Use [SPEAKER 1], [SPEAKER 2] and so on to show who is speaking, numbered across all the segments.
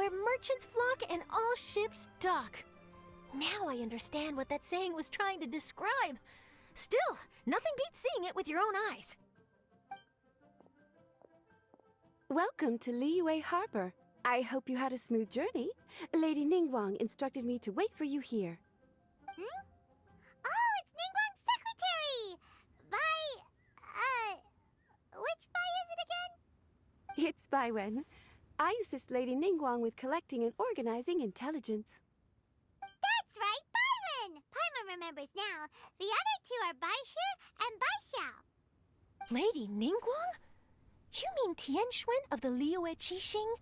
[SPEAKER 1] where merchants flock and all ships dock. Now I understand what that saying was trying to describe. Still, nothing beats seeing it with your own eyes.
[SPEAKER 2] Welcome to Liyue Harbor. I hope you had a smooth journey. Lady Ningguang instructed me to wait for you here.
[SPEAKER 3] Hmm? Oh, it's Ningguang's secretary! Which Bai is it again?
[SPEAKER 2] It's Baiwen. I assist Lady Ningguang with collecting and organizing intelligence.
[SPEAKER 3] That's right, Baiwen! Paimon remembers now. The other two are Baishir and Baishao.
[SPEAKER 1] Lady Ningguang? You mean Tianxuan of the Liyue Qixing?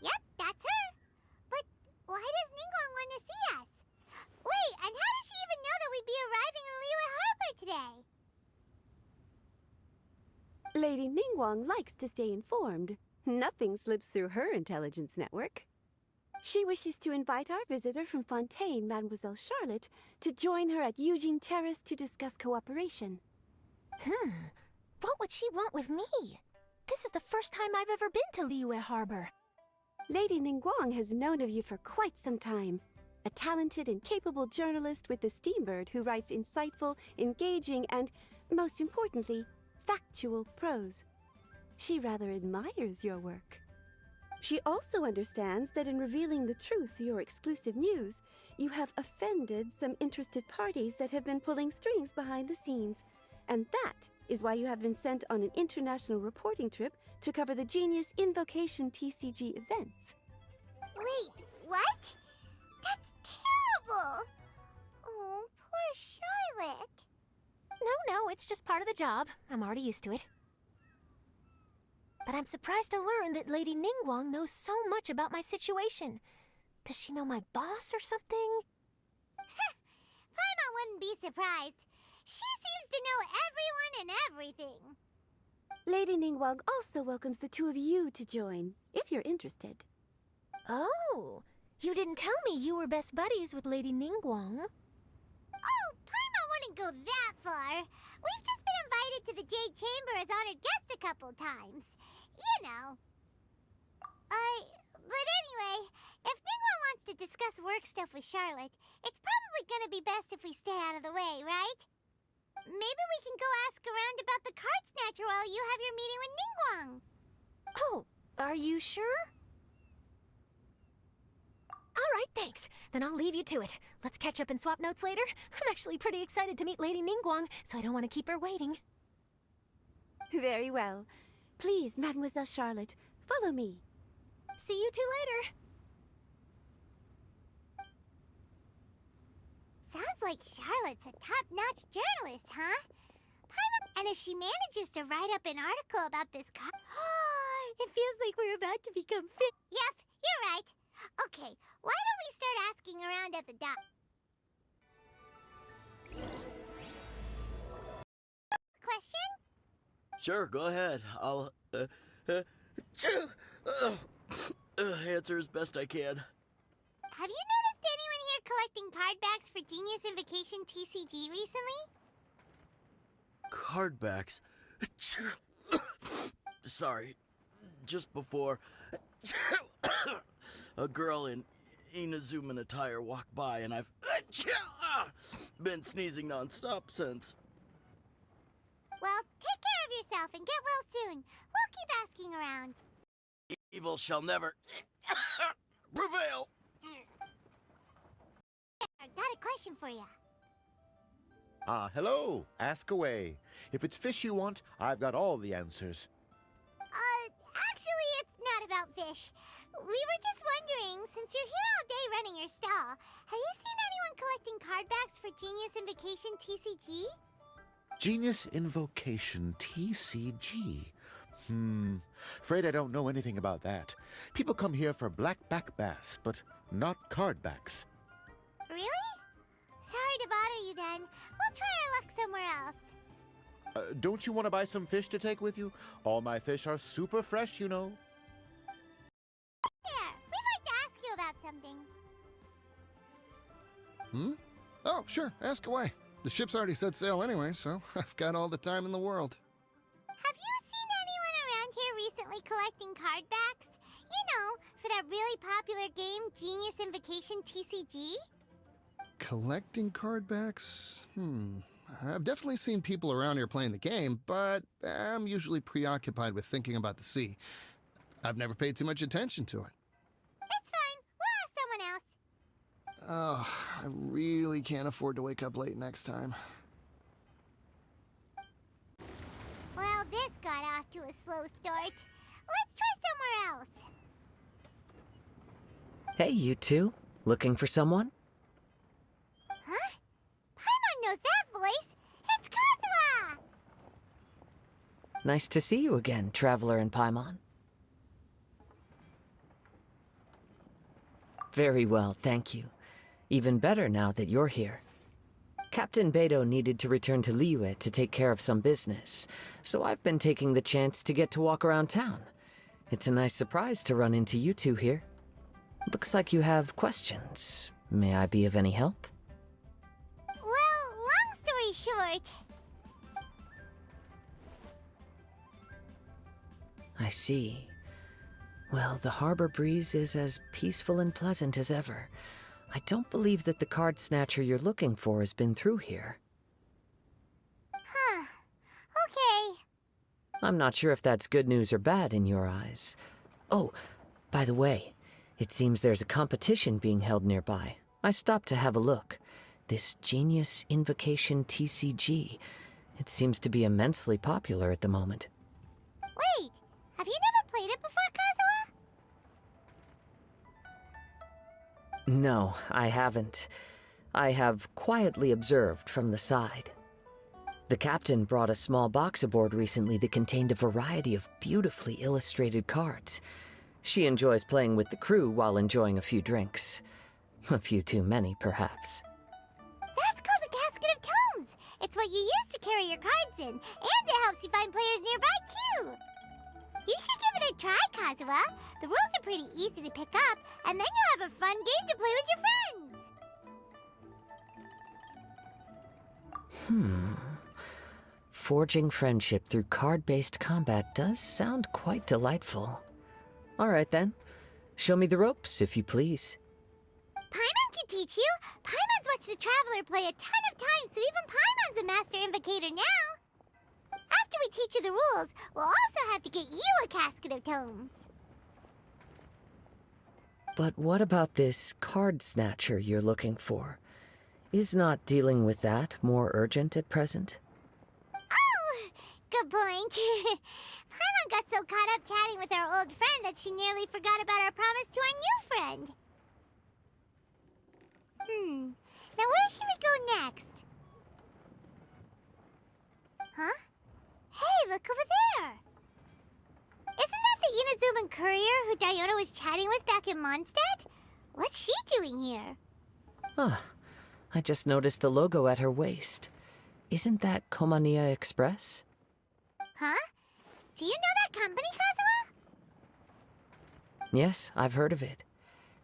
[SPEAKER 3] Yep, that's her. But why does Ningguang want to see us? Wait, and how does she even know that we'd be arriving in Liyue Harbor today?
[SPEAKER 2] Lady Ningguang likes to stay informed. Nothing slips through her intelligence network. She wishes to invite our visitor from Fontaine, Mademoiselle Charlotte, to join her at Eugene Terrace to discuss cooperation.
[SPEAKER 1] What would she want with me? This is the first time I've ever been to Liyue Harbor.
[SPEAKER 2] Lady Ningguang has known of you for quite some time. A talented and capable journalist with the Steambird who writes insightful, engaging, and, most importantly, factual prose. She rather admires your work. She also understands that in revealing the truth, your exclusive news, you have offended some interested parties that have been pulling strings behind the scenes. And that is why you have been sent on an international reporting trip to cover the Genius Invocation TCG events.
[SPEAKER 3] Wait, what? That's terrible! Oh, poor Charlotte.
[SPEAKER 1] No, it's just part of the job. I'm already used to it. But I'm surprised to learn that Lady Ningguang knows so much about my situation. Does she know my boss or something?
[SPEAKER 3] Paimon wouldn't be surprised. She seems to know everyone and everything.
[SPEAKER 2] Lady Ningguang also welcomes the two of you to join, if you're interested.
[SPEAKER 1] Oh, you didn't tell me you were best buddies with Lady Ningguang.
[SPEAKER 3] Oh, Paimon wouldn't go that far. We've just been invited to the Jade Chamber as honored guests a couple times. You know. But anyway, if Ningguang wants to discuss work stuff with Charlotte, it's probably gonna be best if we stay out of the way, right? Maybe we can go ask around about the card snatcher while you have your meeting with Ningguang.
[SPEAKER 1] Oh, are you sure? All right, thanks. Then I'll leave you to it. Let's catch up and swap notes later. I'm actually pretty excited to meet Lady Ningguang, so I don't want to keep her waiting.
[SPEAKER 2] Very well. Please, Mademoiselle Charlotte, follow me.
[SPEAKER 1] See you two later.
[SPEAKER 3] Sounds like Charlotte's a top-notch journalist, huh? Paimon, and if she manages to write up an article about this card...
[SPEAKER 1] It feels like we're about to become fit.
[SPEAKER 3] Yep, you're right. Okay, why don't we start asking around at the dock? Question?
[SPEAKER 4] Sure, go ahead. I'll, answer as best I can.
[SPEAKER 3] Have you noticed anyone here collecting card backs for Genius Invocation TCG recently?
[SPEAKER 4] Card backs. Sorry. Just before, a girl in Inazuman attire walked by, and I've been sneezing nonstop since.
[SPEAKER 3] Well, take care of yourself and get well soon. We'll keep asking around.
[SPEAKER 4] Evil shall never prevail.
[SPEAKER 3] I've got a question for you.
[SPEAKER 5] Hello. Ask away. If it's fish you want, I've got all the answers.
[SPEAKER 3] Actually, it's not about fish. We were just wondering, since you're here all day running your stall, have you seen anyone collecting card backs for Genius Invocation TCG?
[SPEAKER 5] Genius Invocation TCG. Afraid I don't know anything about that. People come here for blackback bass, but not card backs.
[SPEAKER 3] Really? Sorry to bother you then. We'll try our luck somewhere else.
[SPEAKER 5] Don't you want to buy some fish to take with you? All my fish are super fresh, you know.
[SPEAKER 3] There, we'd like to ask you about something.
[SPEAKER 6] Oh, sure, ask away. The ship's already set sail anyway, so I've got all the time in the world.
[SPEAKER 3] Have you seen anyone around here recently collecting card backs? For that really popular game, Genius Invocation TCG?
[SPEAKER 6] Collecting card backs? I've definitely seen people around here playing the game, but I'm usually preoccupied with thinking about the sea. I've never paid too much attention to it.
[SPEAKER 3] That's fine. We'll ask someone else.
[SPEAKER 6] Oh, I really can't afford to wake up late next time.
[SPEAKER 3] Well, this got off to a slow start. Let's try somewhere else.
[SPEAKER 7] Hey, you two. Looking for someone?
[SPEAKER 3] Huh? Paimon knows that voice. It's Kazuha!
[SPEAKER 7] Nice to see you again, Traveler and Paimon. Very well, thank you. Even better now that you're here. Captain Beidou needed to return to Liyue to take care of some business, so I've been taking the chance to get to walk around town. It's a nice surprise to run into you two here. Looks like you have questions. May I be of any help?
[SPEAKER 3] Well, long story short...
[SPEAKER 7] I see. Well, the harbor breeze is as peaceful and pleasant as ever. I don't believe that the card snatcher you're looking for has been through here.
[SPEAKER 3] Huh. Okay.
[SPEAKER 7] I'm not sure if that's good news or bad in your eyes. Oh, by the way, it seems there's a competition being held nearby. I stopped to have a look. This Genius Invocation TCG. It seems to be immensely popular at the moment.
[SPEAKER 3] Wait, have you never played it before, Kazuha?
[SPEAKER 7] No, I haven't. I have quietly observed from the side. The captain brought a small box aboard recently that contained a variety of beautifully illustrated cards. She enjoys playing with the crew while enjoying a few drinks. A few too many, perhaps.
[SPEAKER 3] That's called a casket of tomes. It's what you use to carry your cards in, and it helps you find players nearby, too. You should give it a try, Kazuha. The rules are pretty easy to pick up, and then you'll have a fun game to play with your friends.
[SPEAKER 7] Forging friendship through card-based combat does sound quite delightful. All right, then. Show me the ropes, if you please.
[SPEAKER 3] Paimon can teach you. Paimon's watched the Traveler play a ton of times, so even Paimon's a master invocator now. After we teach you the rules, we'll also have to get you a casket of tomes.
[SPEAKER 7] But what about this card snatcher you're looking for? Is not dealing with that more urgent at present?
[SPEAKER 3] Oh, good point. Paimon got so caught up chatting with our old friend that she nearly forgot about our promise to our new friend. Now where should we go next? Huh? Hey, look over there! Isn't that the Inazuman courier who Diona was chatting with back in Mondstadt? What's she doing here?
[SPEAKER 7] Ah, I just noticed the logo at her waist. Isn't that Komania Express?
[SPEAKER 3] Huh? Do you know that company, Kazuha?
[SPEAKER 7] Yes, I've heard of it.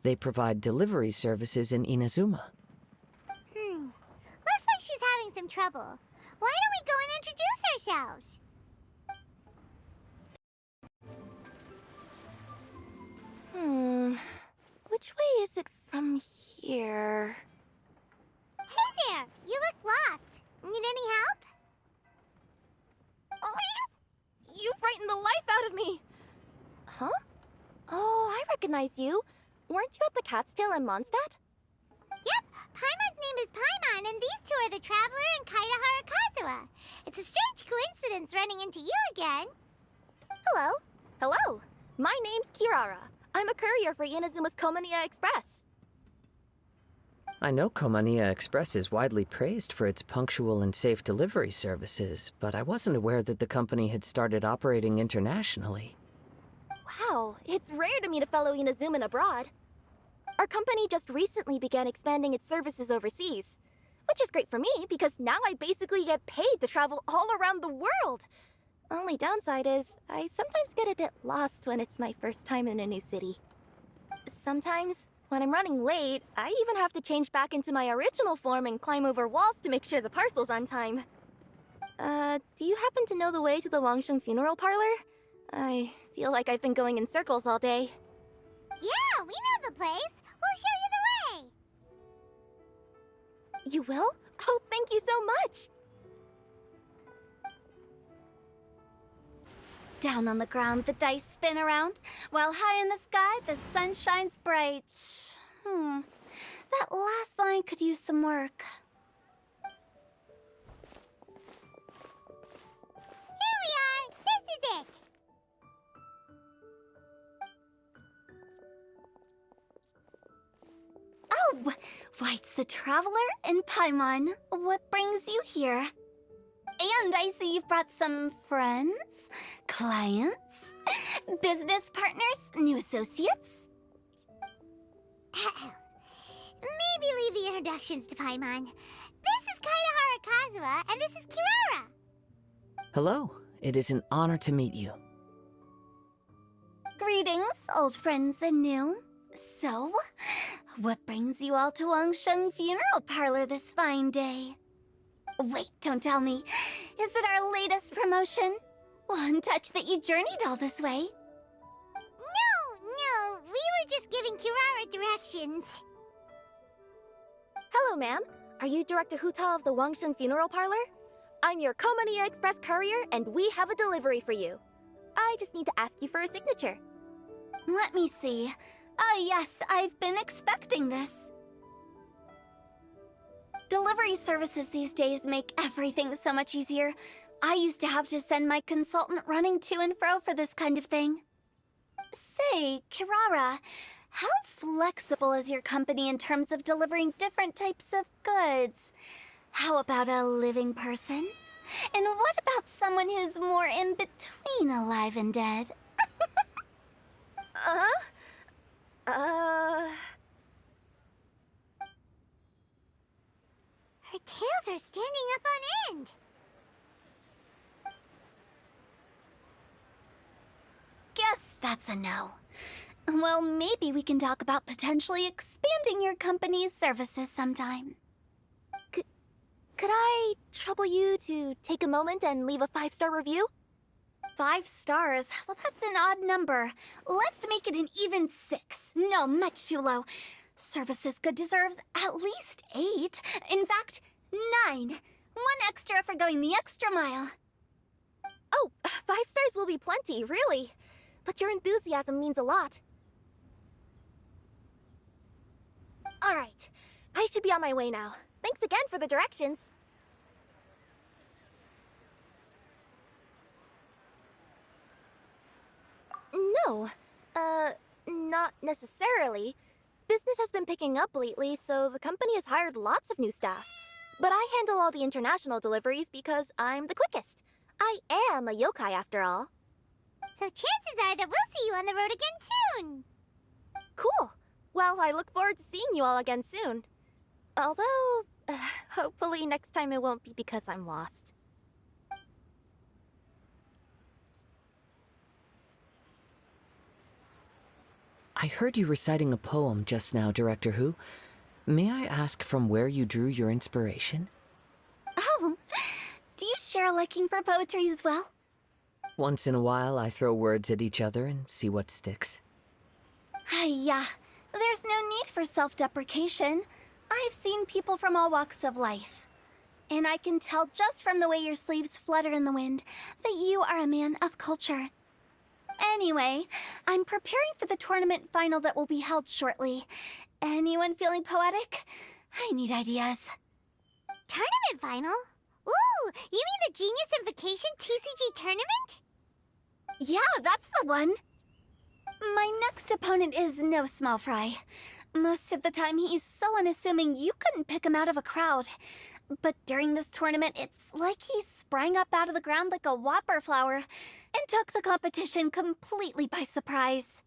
[SPEAKER 7] They provide delivery services in Inazuma.
[SPEAKER 3] Looks like she's having some trouble. Why don't we go and introduce ourselves?
[SPEAKER 2] Which way is it from here?
[SPEAKER 3] Hey there! You look lost. Need any help?
[SPEAKER 2] You frightened the life out of me! Huh? Oh, I recognize you. Weren't you at the Cat's Tail in Mondstadt?
[SPEAKER 3] Yep, Paimon's name is Paimon, and these two are the Traveler and Kaitahara Kazuha. It's a strange coincidence running into you again.
[SPEAKER 8] Hello. Hello. My name's Kirara. I'm a courier for Inazuma's Komania Express.
[SPEAKER 7] I know Komania Express is widely praised for its punctual and safe delivery services, but I wasn't aware that the company had started operating internationally.
[SPEAKER 8] Wow, it's rare to meet a fellow Inazuman abroad. Our company just recently began expanding its services overseas, which is great for me because now I basically get paid to travel all around the world. Only downside is I sometimes get a bit lost when it's my first time in a new city. Sometimes, when I'm running late, I even have to change back into my original form and climb over walls to make sure the parcel's on time. Do you happen to know the way to the Wangsheng funeral parlor? I feel like I've been going in circles all day.
[SPEAKER 3] Yeah, we know the place. We'll show you the way.
[SPEAKER 8] You will? Oh, thank you so much! Down on the ground, the dice spin around, while high in the sky, the sun shines bright. That last line could use some work.
[SPEAKER 3] Here we are. This is it.
[SPEAKER 8] Oh, White's the Traveler and Paimon. What brings you here? And I see you've brought some friends, clients, business partners, new associates.
[SPEAKER 3] Maybe leave the introductions to Paimon. This is Kaedahara Kazuha, and this is Kirara.
[SPEAKER 7] Hello. It is an honor to meet you.
[SPEAKER 8] Greetings, old friends and new. So, what brings you all to Wangsheng Funeral Parlor this fine day? Wait, don't tell me. Is it our latest promotion? One touch that you journeyed all this way.
[SPEAKER 3] No, we were just giving Kirara directions.
[SPEAKER 8] Hello, ma'am. Are you Director Huta of the Wangsheng Funeral Parlor? I'm your Komania Express courier, and we have a delivery for you. I just need to ask you for a signature. Let me see. Yes, I've been expecting this. Delivery services these days make everything so much easier. I used to have to send my consultant running to and fro for this kind of thing. Say, Kirara, how flexible is your company in terms of delivering different types of goods? How about a living person? And what about someone who's more in between alive and dead?
[SPEAKER 3] Her tails are standing up on end.
[SPEAKER 8] Guess that's a no. Well, maybe we can talk about potentially expanding your company's services sometime. Could I trouble you to take a moment and leave a 5-star review? 5 stars? Well, that's an odd number. Let's make it an even 6. No, much too low. Service this good deserves at least 8. In fact, 9. 1 extra for going the extra mile. Oh, 5 stars will be plenty, really. But your enthusiasm means a lot. All right. I should be on my way now. Thanks again for the directions. No. Not necessarily. Business has been picking up lately, so the company has hired lots of new staff. But I handle all the international deliveries because I'm the quickest. I am a yokai after all.
[SPEAKER 3] So chances are that we'll see you on the road again soon.
[SPEAKER 8] Cool. Well, I look forward to seeing you all again soon. Although, hopefully next time it won't be because I'm lost.
[SPEAKER 7] I heard you reciting a poem just now, Director Who. May I ask from where you drew your inspiration?
[SPEAKER 8] Oh, do you share a liking for poetry as well?
[SPEAKER 7] Once in a while, I throw words at each other and see what sticks.
[SPEAKER 8] Yeah, there's no need for self-deprecation. I've seen people from all walks of life. And I can tell just from the way your sleeves flutter in the wind that you are a man of culture. Anyway, I'm preparing for the tournament final that will be held shortly. Anyone feeling poetic? I need ideas.
[SPEAKER 3] Tournament final? Ooh, you mean the Genius Invocation TCG tournament?
[SPEAKER 8] Yeah, that's the one. My next opponent is no small fry. Most of the time he's so unassuming you couldn't pick him out of a crowd. But during this tournament, it's like he sprang up out of the ground like a whopper flower and took the competition completely by surprise.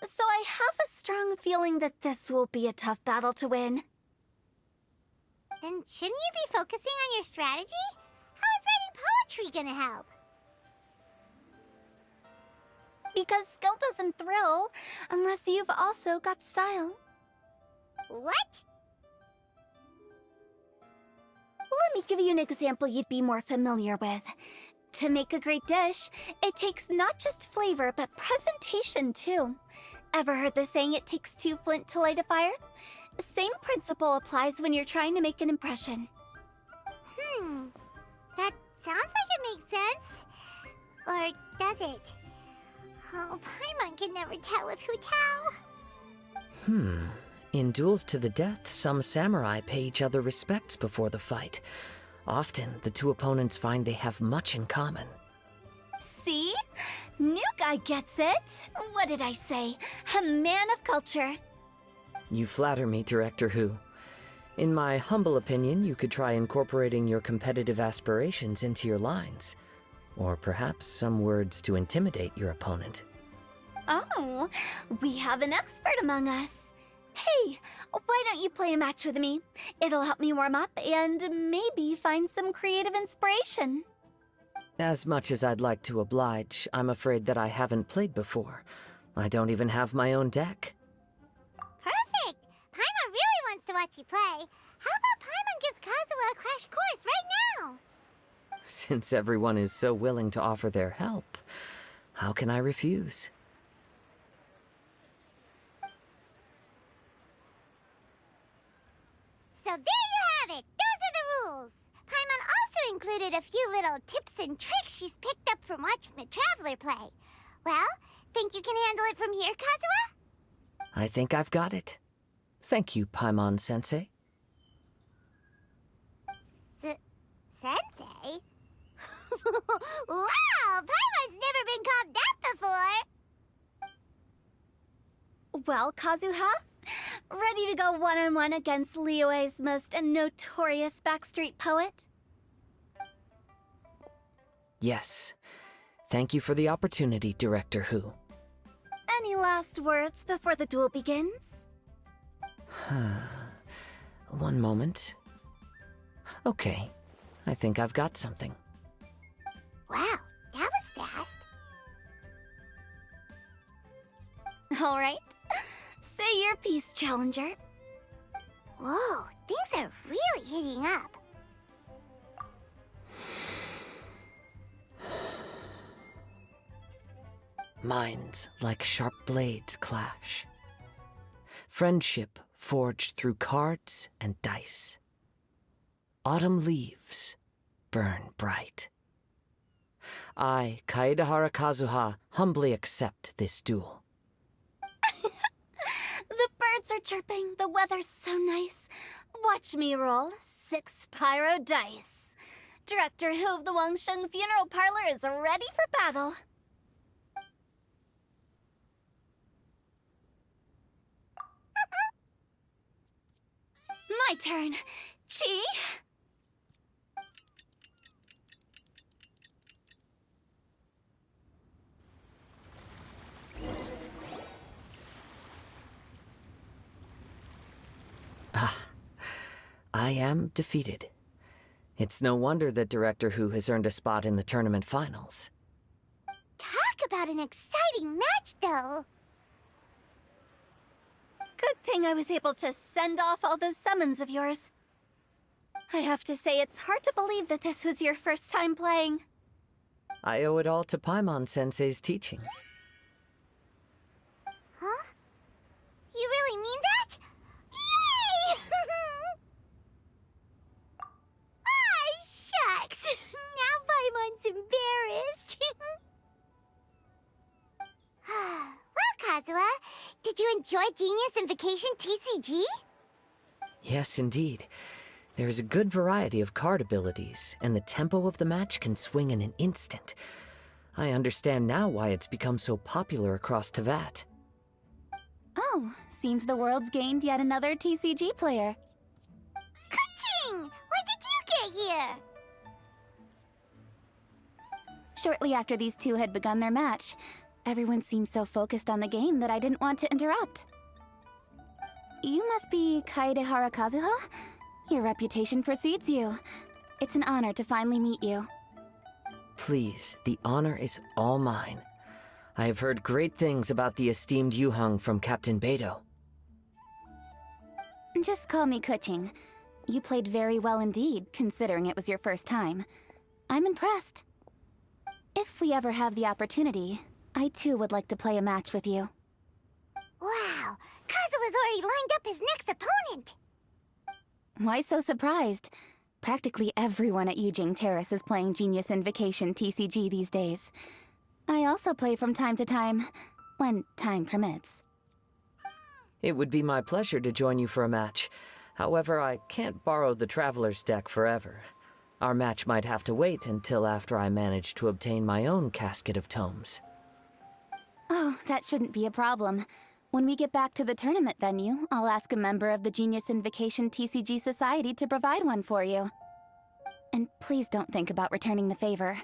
[SPEAKER 8] So I have a strong feeling that this will be a tough battle to win.
[SPEAKER 3] Then shouldn't you be focusing on your strategy? How is writing poetry gonna help?
[SPEAKER 8] Because skill doesn't thrill unless you've also got style.
[SPEAKER 3] What?
[SPEAKER 8] Let me give you an example you'd be more familiar with. To make a great dish, it takes not just flavor, but presentation too.
[SPEAKER 9] Ever heard the saying, it takes two flint to light a fire? The same principle applies when you're trying to make an impression.
[SPEAKER 3] That sounds like it makes sense. Or does it? Oh, Paimon can never tell with Hu Tao.
[SPEAKER 7] In duels to the death, some samurai pay each other respects before the fight. Often, the two opponents find they have much in common.
[SPEAKER 9] See? New guy gets it. What did I say? A man of culture.
[SPEAKER 7] You flatter me, Director Hu. In my humble opinion, you could try incorporating your competitive aspirations into your lines. Or perhaps some words to intimidate your opponent.
[SPEAKER 9] Oh, we have an expert among us. Hey, why don't you play a match with me? It'll help me warm up and maybe find some creative inspiration.
[SPEAKER 7] As much as I'd like to oblige, I'm afraid that I haven't played before. I don't even have my own deck.
[SPEAKER 3] Perfect! Paimon really wants to watch you play. How about Paimon gives Kazuha a crash course right now?
[SPEAKER 7] Since everyone is so willing to offer their help, how can I refuse?
[SPEAKER 3] So there you have it! Those are the rules! Paimon also included a few little tips and tricks she's picked up from watching the Traveler play. Well, think you can handle it from here, Kazuha?
[SPEAKER 7] I think I've got it. Thank you, Paimon-sensei.
[SPEAKER 3] Sensei? Wow! Paimon's never been called that before!
[SPEAKER 9] Well, Kazuha, ready to go one-on-one against Liyue's most notorious backstreet poet?
[SPEAKER 7] Yes. Thank you for the opportunity, Director Hu.
[SPEAKER 9] Any last words before the duel begins?
[SPEAKER 7] One moment. Okay, I think I've got something.
[SPEAKER 3] Wow, that was fast.
[SPEAKER 9] All right. Say your piece, Challenger.
[SPEAKER 3] Whoa, things are really heating up.
[SPEAKER 7] Minds like sharp blades clash. Friendship forged through cards and dice. Autumn leaves burn bright. I, Kaedahara Kazuha, humbly accept this duel.
[SPEAKER 9] The birds are chirping, the weather's so nice. Watch me roll 6 pyro dice. Director Hu of the Wangsheng Funeral Parlor is ready for battle. My turn. Chi?
[SPEAKER 7] I am defeated. It's no wonder that Director Hu has earned a spot in the tournament finals.
[SPEAKER 3] Talk about an exciting match, though.
[SPEAKER 9] Good thing I was able to send off all those summons of yours. I have to say, it's hard to believe that this was your first time playing.
[SPEAKER 7] I owe it all to Paimon-sensei's teaching.
[SPEAKER 3] Huh? You really mean that? Yay! Ah, shucks! Now Paimon's embarrassed. Well, Kazuha, did you enjoy Genius Invocation TCG?
[SPEAKER 7] Yes, indeed. There is a good variety of card abilities, and the tempo of the match can swing in an instant. I understand now why it's become so popular across Teyvat.
[SPEAKER 9] Oh, seems the world's gained yet another TCG player.
[SPEAKER 3] Ka-ching! When did you get here?
[SPEAKER 9] Shortly after these two had begun their match, everyone seemed so focused on the game that I didn't want to interrupt. You must be Kaedahara Kazuha? Your reputation precedes you. It's an honor to finally meet you.
[SPEAKER 7] Please, the honor is all mine. I have heard great things about the esteemed Yuheng from Captain Beidou.
[SPEAKER 9] Just call me Kuching. You played very well indeed, considering it was your first time. I'm impressed. If we ever have the opportunity, I too would like to play a match with you.
[SPEAKER 3] has already lined up his next opponent.
[SPEAKER 9] Why so surprised? Practically everyone at Yujing Terrace is playing Genius Invocation TCG these days. I also play from time to time, when time permits.
[SPEAKER 7] It would be my pleasure to join you for a match. However, I can't borrow the Traveler's deck forever. Our match might have to wait until after I manage to obtain my own casket of tomes.
[SPEAKER 9] Oh, that shouldn't be a problem. When we get back to the tournament venue, I'll ask a member of the Genius Invocation TCG Society to provide one for you. And please don't think about returning the favor.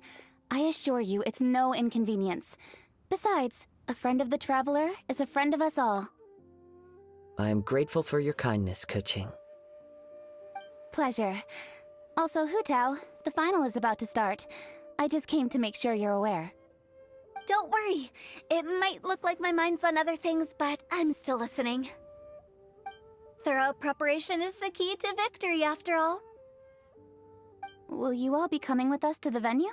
[SPEAKER 9] I assure you it's no inconvenience. Besides, a friend of the Traveler is a friend of us all.
[SPEAKER 7] I am grateful for your kindness, Keqing.
[SPEAKER 9] Pleasure. Also, Hu Tao, the final is about to start. I just came to make sure you're aware.
[SPEAKER 10] Don't worry. It might look like my mind's on other things, but I'm still listening. Thorough preparation is the key to victory, after all.
[SPEAKER 9] Will you all be coming with us to the venue?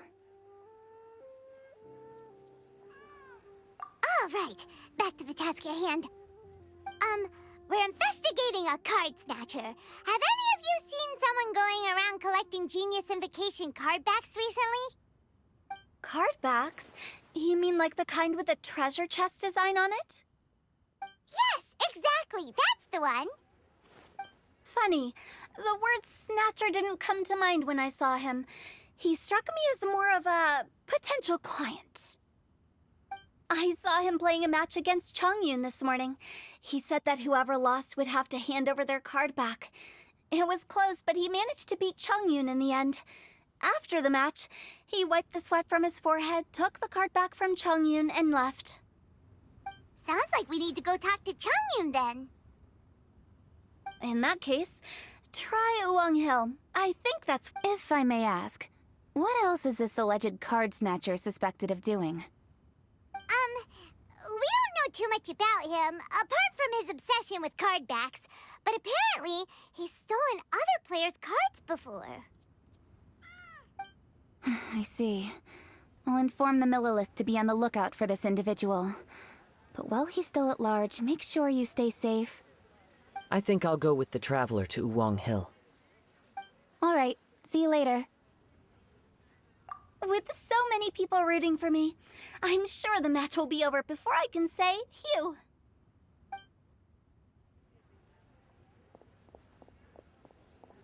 [SPEAKER 3] All right, back to the task at hand. We're investigating a card snatcher. Have any of you seen someone going around collecting Genius Invocation card backs recently?
[SPEAKER 10] Card backs? You mean like the kind with a treasure chest design on it?
[SPEAKER 3] Yes, exactly. That's the one.
[SPEAKER 10] Funny. The word snatcher didn't come to mind when I saw him. He struck me as more of a potential client. I saw him playing a match against Chongyun this morning. He said that whoever lost would have to hand over their card back. It was close, but he managed to beat Chongyun in the end. After the match, he wiped the sweat from his forehead, took the card back from Chongyun, and left.
[SPEAKER 3] Sounds like we need to go talk to Chongyun then.
[SPEAKER 10] In that case, try Uwang Hill. I think that's...
[SPEAKER 9] If I may ask, what else is this alleged card snatcher suspected of doing?
[SPEAKER 3] We don't know too much about him, apart from his obsession with card backs. But apparently, he's stolen other players' cards before.
[SPEAKER 9] I see. I'll inform the Millilith to be on the lookout for this individual. But while he's still at large, make sure you stay safe.
[SPEAKER 7] I think I'll go with the Traveler to Uwang Hill.
[SPEAKER 9] All right, see you later.
[SPEAKER 10] With so many people rooting for me, I'm sure the match will be over before I can say phew.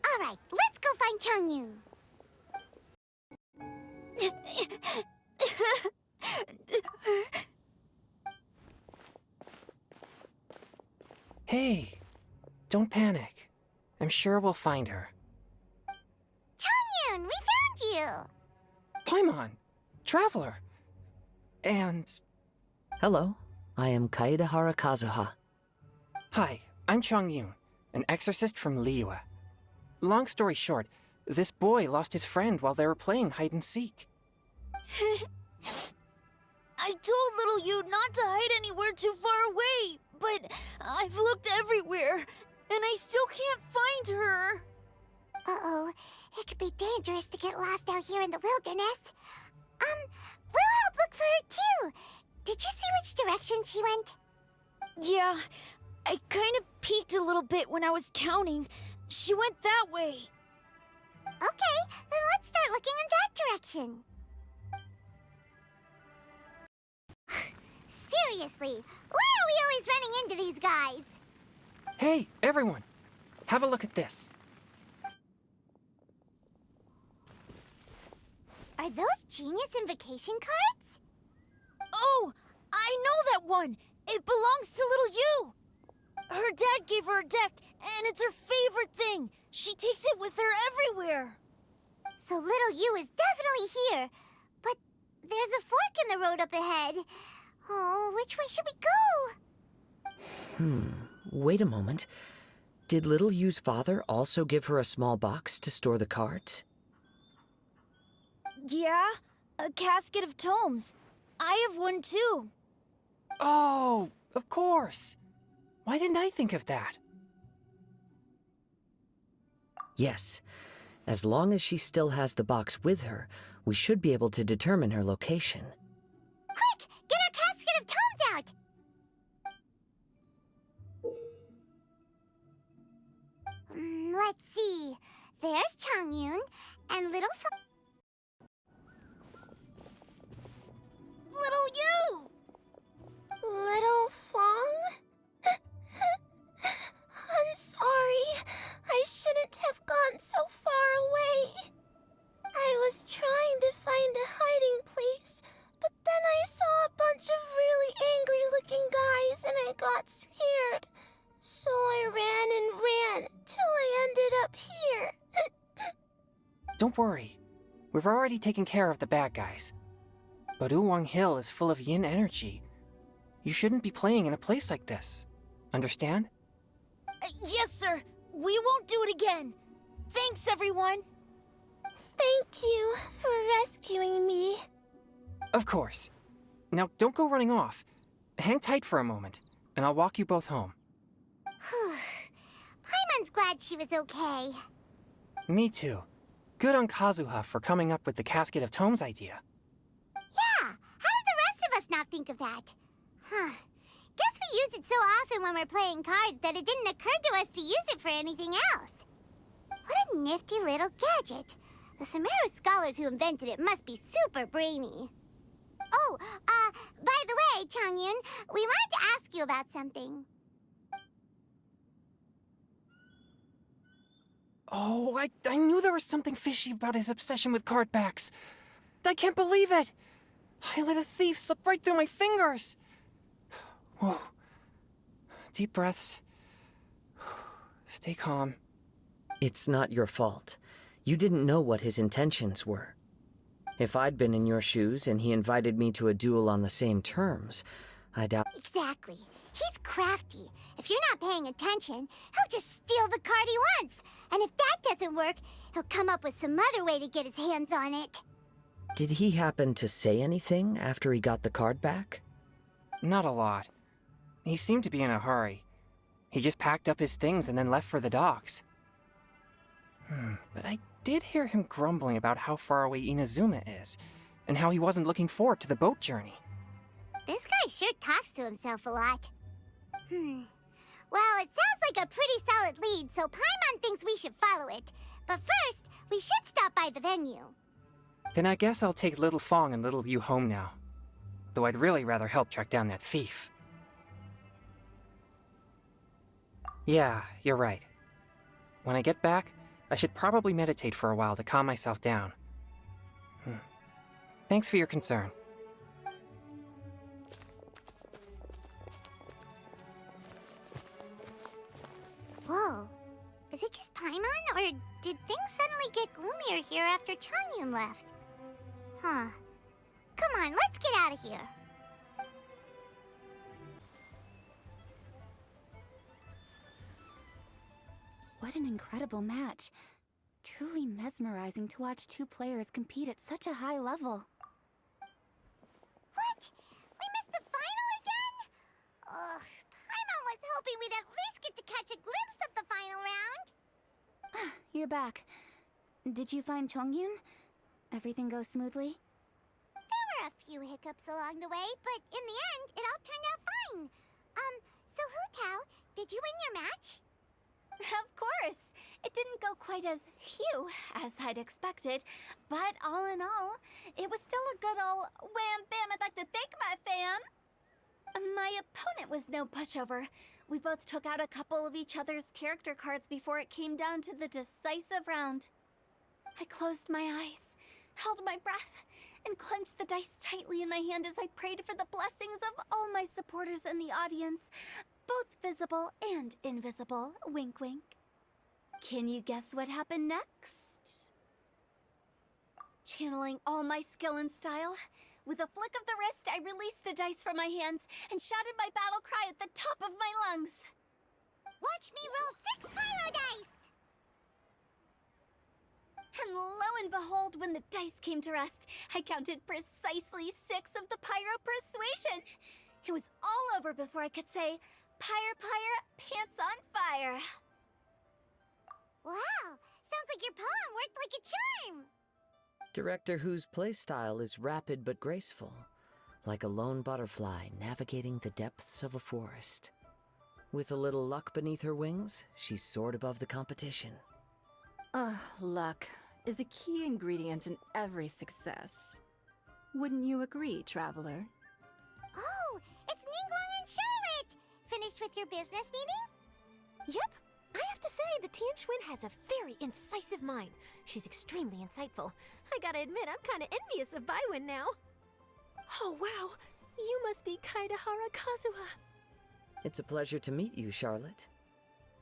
[SPEAKER 3] All right, let's go find Chongyun.
[SPEAKER 11] Hey, don't panic. I'm sure we'll find her.
[SPEAKER 3] Chongyun, we found you!
[SPEAKER 11] Paimon, Traveler, and...
[SPEAKER 7] Hello, I am Kaedehara Kazuha.
[SPEAKER 11] Hi, I'm Chongyun, an exorcist from Liyue. Long story short, this boy lost his friend while they were playing hide-and-seek.
[SPEAKER 1] I told little you not to hide anywhere too far away, but I've looked everywhere, and I still can't find her.
[SPEAKER 3] Uh-oh, it could be dangerous to get lost out here in the wilderness. We'll help look for her too. Did you see which direction she went?
[SPEAKER 1] Yeah, I kind of peeked a little bit when I was counting. She went that way.
[SPEAKER 3] Okay, then let's start looking in that direction. Seriously, why are we always running into these guys?
[SPEAKER 11] Hey, everyone! Have a look at this.
[SPEAKER 3] Are those Genius Invocation cards?
[SPEAKER 1] Oh, I know that one. It belongs to little you. Her dad gave her a deck, and it's her favorite thing. She takes it with her everywhere.
[SPEAKER 3] So little you is definitely here. But there's a fork in the road up ahead. Oh, which way should we go?
[SPEAKER 7] Wait a moment. Did Little Yu's father also give her a small box to store the cards?
[SPEAKER 1] Yeah, a casket of tomes. I have one too.
[SPEAKER 11] Oh, of course! Why didn't I think of that?
[SPEAKER 7] Yes. As long as she still has the box with her, we should be able to determine her location.
[SPEAKER 3] Quick, get our casket of tomes out! Let's see. There's Changyun and little
[SPEAKER 1] Little you!
[SPEAKER 8] Little Fong? I'm sorry. I shouldn't have gone so far away. I was trying to find a hiding place, but then I saw a bunch of really angry-looking guys and I got scared. So I ran till I ended up here.
[SPEAKER 11] Don't worry. We've already taken care of the bad guys. But Uwang Hill is full of yin energy. You shouldn't be playing in a place like this. Understand?
[SPEAKER 1] Yes, sir. We won't do it again. Thanks, everyone.
[SPEAKER 8] Thank you for rescuing me.
[SPEAKER 11] Of course. Now don't go running off. Hang tight for a moment, and I'll walk you both home.
[SPEAKER 3] Paimon's glad she was okay.
[SPEAKER 11] Me too. Good on Kazuha for coming up with the Casket of Tomes idea.
[SPEAKER 3] Yeah, how did the rest of us not think of that? Guess we use it so often when we're playing cards that it didn't occur to us to use it for anything else. What a nifty little gadget. The Sumeru scholars who invented it must be super brainy. Oh, by the way, Changyun, we wanted to ask you about something.
[SPEAKER 11] Oh, I knew there was something fishy about his obsession with card backs. I can't believe it! I let a thief slip right through my fingers! Whoa. Deep breaths. Stay calm.
[SPEAKER 7] It's not your fault. You didn't know what his intentions were. If I'd been in your shoes and he invited me to a duel on the same terms, I doubt—
[SPEAKER 3] Exactly. He's crafty. If you're not paying attention, he'll just steal the card he wants. And if that doesn't work, he'll come up with some other way to get his hands on it.
[SPEAKER 7] Did he happen to say anything after he got the card back?
[SPEAKER 11] Not a lot. He seemed to be in a hurry. He just packed up his things and then left for the docks. But I did hear him grumbling about how far away Inazuma is, and how he wasn't looking forward to the boat journey.
[SPEAKER 3] This guy sure talks to himself a lot. Well, it sounds like a pretty solid lead, so Paimon thinks we should follow it. But first, we should stop by the venue.
[SPEAKER 11] Then I guess I'll take Little Fong and Little Yu home now. Though I'd really rather help track down that thief. Yeah, you're right. When I get back, I should probably meditate for a while to calm myself down. Thanks for your concern.
[SPEAKER 3] Whoa. Is it just Paimon, or did things suddenly get gloomier here after Changyun left? Come on, let's get out of here.
[SPEAKER 9] What an incredible match. Truly mesmerizing to watch two players compete at such a high level.
[SPEAKER 3] What? We missed the final again? Ugh, Paimon was hoping we'd at least get to catch a glimpse of the final round.
[SPEAKER 9] You're back. Did you find Chongyun? Everything go smoothly?
[SPEAKER 3] There were a few hiccups along the way, but in the end, it all turned out fine. So Hu Tao, did you win your match?
[SPEAKER 10] Of course! It didn't go quite as phew as I'd expected, but all in all, it was still a good ol' wham bam I'd like to thank my fam! My opponent was no pushover. We both took out a couple of each other's character cards before it came down to the decisive round. I closed my eyes, held my breath, and clenched the dice tightly in my hand as I prayed for the blessings of all my supporters in the audience, both visible and invisible. Wink, wink. Can you guess what happened next? Channeling all my skill and style, with a flick of the wrist, I released the dice from my hands and shouted my battle cry at the top of my lungs.
[SPEAKER 3] Watch me roll 6 pyro dice!
[SPEAKER 10] And lo and behold, when the dice came to rest, I counted precisely 6 of the pyro persuasion. It was all over before I could say, "Pyre, pyre, pants on fire."
[SPEAKER 3] Wow, sounds like your poem worked like a charm.
[SPEAKER 7] Director Who's playstyle is rapid but graceful, like a lone butterfly navigating the depths of a forest. With a little luck beneath her wings, she soared above the competition.
[SPEAKER 12] Luck is a key ingredient in every success. Wouldn't you agree, Traveler?
[SPEAKER 3] Oh, it's Ningguang and Charlotte! Finished with your business meeting?
[SPEAKER 1] Yep. I have to say, the Tianquan has a very incisive mind. She's extremely insightful. I gotta admit, I'm kinda envious of Baiwen now. Oh, wow. You must be Kaidahara Kazuha.
[SPEAKER 7] It's a pleasure to meet you, Charlotte.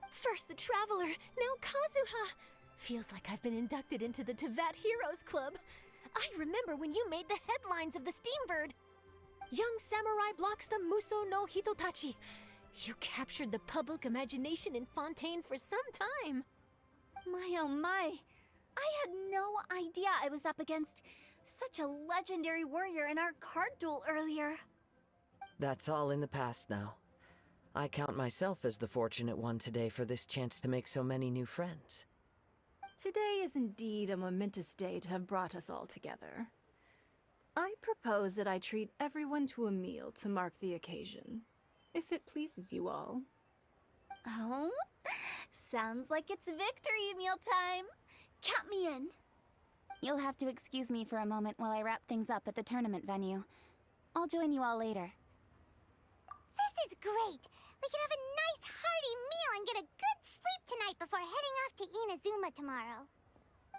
[SPEAKER 1] First the Traveler, now Kazuha. Feels like I've been inducted into the Tevat Heroes Club. I remember when you made the headlines of the Steambird. Young samurai blocks the Muso no Hitotachi. You captured the public imagination in Fontaine for some time.
[SPEAKER 10] My oh my. I had no idea I was up against such a legendary warrior in our card duel earlier.
[SPEAKER 7] That's all in the past now. I count myself as the fortunate one today for this chance to make so many new friends.
[SPEAKER 12] Today is indeed a momentous day to have brought us all together. I propose that I treat everyone to a meal to mark the occasion, if it pleases you all.
[SPEAKER 10] Oh? Sounds like it's victory meal time. Count me in.
[SPEAKER 9] You'll have to excuse me for a moment while I wrap things up at the tournament venue. I'll join you all later.
[SPEAKER 3] This is great! We can have a nice hearty meal and get a good sleep tonight before heading off to Inazuma tomorrow.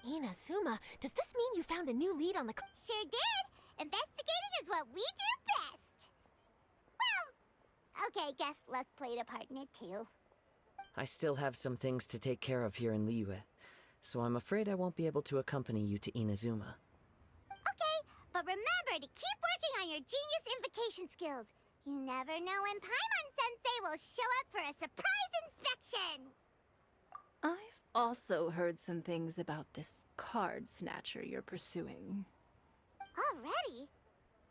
[SPEAKER 1] Inazuma, does this mean you found a new lead on the...
[SPEAKER 3] Sure did! Investigating is what we do best! Well, okay, guess luck played a part in it too.
[SPEAKER 7] I still have some things to take care of here in Liyue, so I'm afraid I won't be able to accompany you to Inazuma.
[SPEAKER 3] Okay, but remember to keep working on your genius invocation skills. You never know when Paimon-sensei will show up for a surprise inspection!
[SPEAKER 12] I've also heard some things about this card snatcher you're pursuing.
[SPEAKER 3] Already?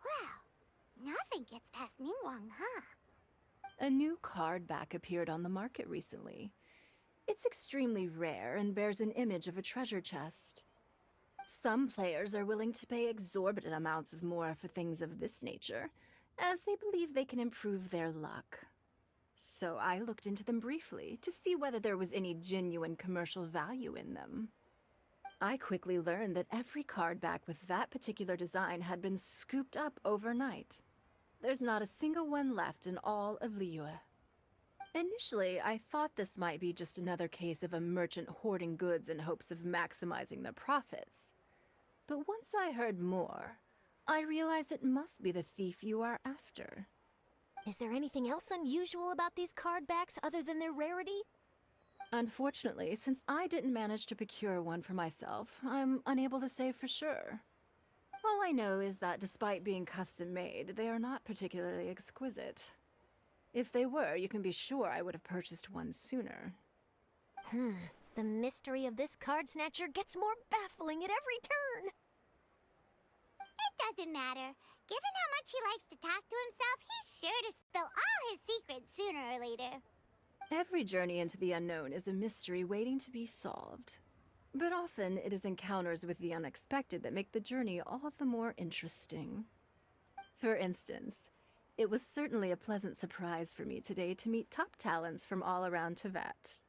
[SPEAKER 3] Wow, nothing gets past Ningguang, huh?
[SPEAKER 12] A new card back appeared on the market recently. It's extremely rare and bears an image of a treasure chest. Some players are willing to pay exorbitant amounts of more for things of this nature, as they believe they can improve their luck. So I looked into them briefly to see whether there was any genuine commercial value in them. I quickly learned that every card back with that particular design had been scooped up overnight. There's not a single one left in all of Liyue. Initially, I thought this might be just another case of a merchant hoarding goods in hopes of maximizing their profits. But once I heard more, I realized it must be the thief you are after.
[SPEAKER 1] Is there anything else unusual about these card backs other than their rarity?
[SPEAKER 12] Unfortunately, since I didn't manage to procure one for myself, I'm unable to say for sure. All I know is that despite being custom-made, they are not particularly exquisite. If they were, you can be sure I would have purchased one sooner.
[SPEAKER 1] The mystery of this card snatcher gets more baffling at every turn.
[SPEAKER 3] It doesn't matter. Given how much he likes to talk to himself, he's sure to spill all his secrets sooner or later.
[SPEAKER 12] Every journey into the unknown is a mystery waiting to be solved. But often it is encounters with the unexpected that make the journey all the more interesting. For instance, it was certainly a pleasant surprise for me today to meet top talents from all around Tevat.